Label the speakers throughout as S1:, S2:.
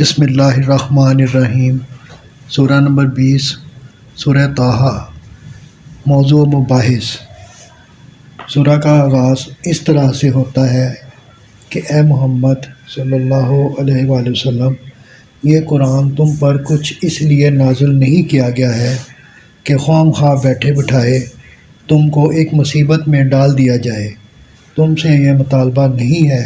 S1: بسم اللہ الرحمن الرحیم۔ سورہ نمبر 20 سورہ طٰہٰ۔ موضوع و مباحث۔ سورہ کا آغاز اس طرح سے ہوتا ہے کہ اے محمد صلی اللہ علیہ وآلہ وسلم، یہ قرآن تم پر کچھ اس لیے نازل نہیں کیا گیا ہے کہ خواہ خواہ بیٹھے بٹھائے تم کو ایک مصیبت میں ڈال دیا جائے۔ تم سے یہ مطالبہ نہیں ہے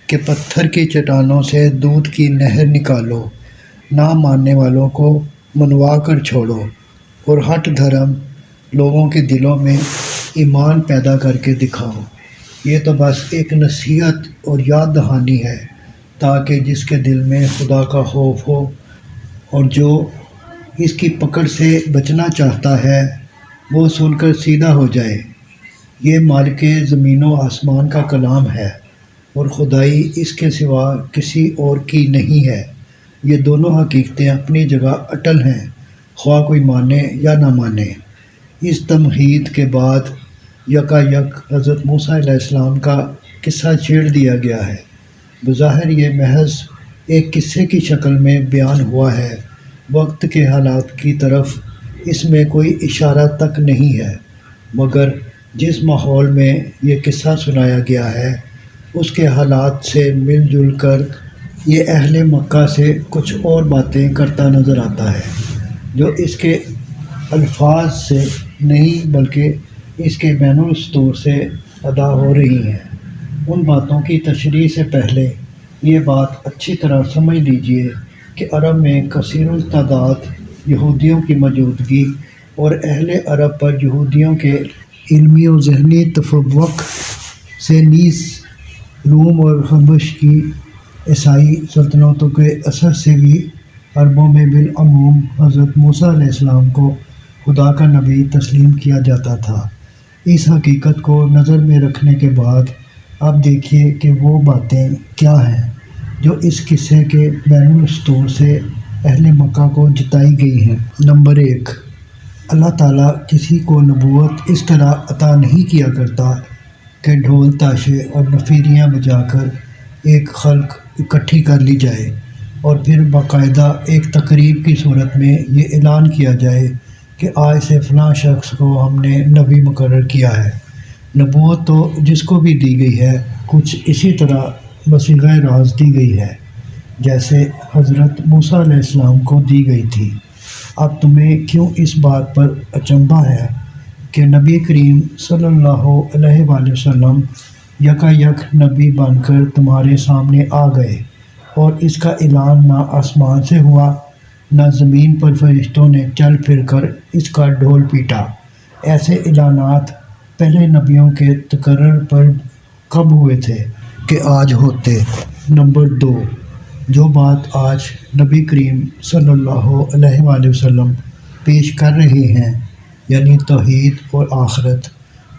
S1: کہ پتھر کی چٹانوں سے دودھ کی نہر نکالو، نہ ماننے والوں کو منوا کر چھوڑو اور ہٹ دھرم لوگوں کے دلوں میں ایمان پیدا کر کے دکھاؤ۔ یہ تو بس ایک نصیحت اور یاد دہانی ہے تاکہ جس کے دل میں خدا کا خوف ہو اور جو اس کی پکڑ سے بچنا چاہتا ہے وہ سن کر سیدھا ہو جائے۔ یہ مالک زمین و آسمان کا کلام ہے اور خدائی اس کے سوا کسی اور کی نہیں ہے۔ یہ دونوں حقیقتیں اپنی جگہ اٹل ہیں، خواہ کوئی مانے یا نہ مانے۔ اس تمہید کے بعد یکا یک حضرت موسیٰ علیہ السلام کا قصہ چھیڑ دیا گیا ہے۔ بظاہر یہ محض ایک قصے کی شکل میں بیان ہوا ہے، وقت کے حالات کی طرف اس میں کوئی اشارہ تک نہیں ہے، مگر جس ماحول میں یہ قصہ سنایا گیا ہے اس کے حالات سے مل جل کر یہ اہل مکہ سے کچھ اور باتیں کرتا نظر آتا ہے جو اس کے الفاظ سے نہیں بلکہ اس کے بین السطور سے ادا ہو رہی ہیں۔ ان باتوں کی تشریح سے پہلے یہ بات اچھی طرح سمجھ لیجئے کہ عرب میں کثیر التعداد یہودیوں کی موجودگی اور اہل عرب پر یہودیوں کے علمی و ذہنی تفوق سے نیز روم اور حبش کی عیسائی سلطنتوں کے اثر سے بھی عربوں میں بالعموم حضرت موسیٰ علیہ السلام کو خدا کا نبی تسلیم کیا جاتا تھا۔ اس حقیقت کو نظر میں رکھنے کے بعد اب دیکھیے کہ وہ باتیں کیا ہیں جو اس قصے کے بین السطور سے اہل مکہ کو جتائی گئی ہیں۔ نمبر 1، اللہ تعالیٰ کسی کو نبوت اس طرح عطا نہیں کیا کرتا کہ ڈھول تاشے اور نفیریاں بجا کر ایک خلق اکٹھی کر لی جائے اور پھر باقاعدہ ایک تقریب کی صورت میں یہ اعلان کیا جائے کہ آج سے فلاں شخص کو ہم نے نبی مقرر کیا ہے۔ نبوت تو جس کو بھی دی گئی ہے کچھ اسی طرح بصیغہ راز دی گئی ہے جیسے حضرت موسیٰ علیہ السلام کو دی گئی تھی۔ اب تمہیں کیوں اس بات پر اچنبھا ہے کہ نبی کریم صلی اللہ علیہ وآلہ وسلم یکا یک نبی بن کر تمہارے سامنے آ گئے اور اس کا اعلان نہ آسمان سے ہوا نہ زمین پر فرشتوں نے چل پھر کر اس کا ڈھول پیٹا۔ ایسے اعلانات پہلے نبیوں کے تقرر پر کب ہوئے تھے کہ آج ہوتے؟ نمبر 2، جو بات آج نبی کریم صلی اللہ علیہ وآلہ وسلم پیش کر رہے ہیں یعنی توحید اور آخرت،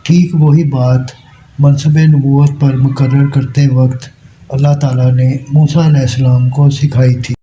S1: ٹھیک وہی بات منصب نبوت پر مقرر کرتے وقت اللہ تعالیٰ نے موسیٰ علیہ السلام کو سکھائی تھی۔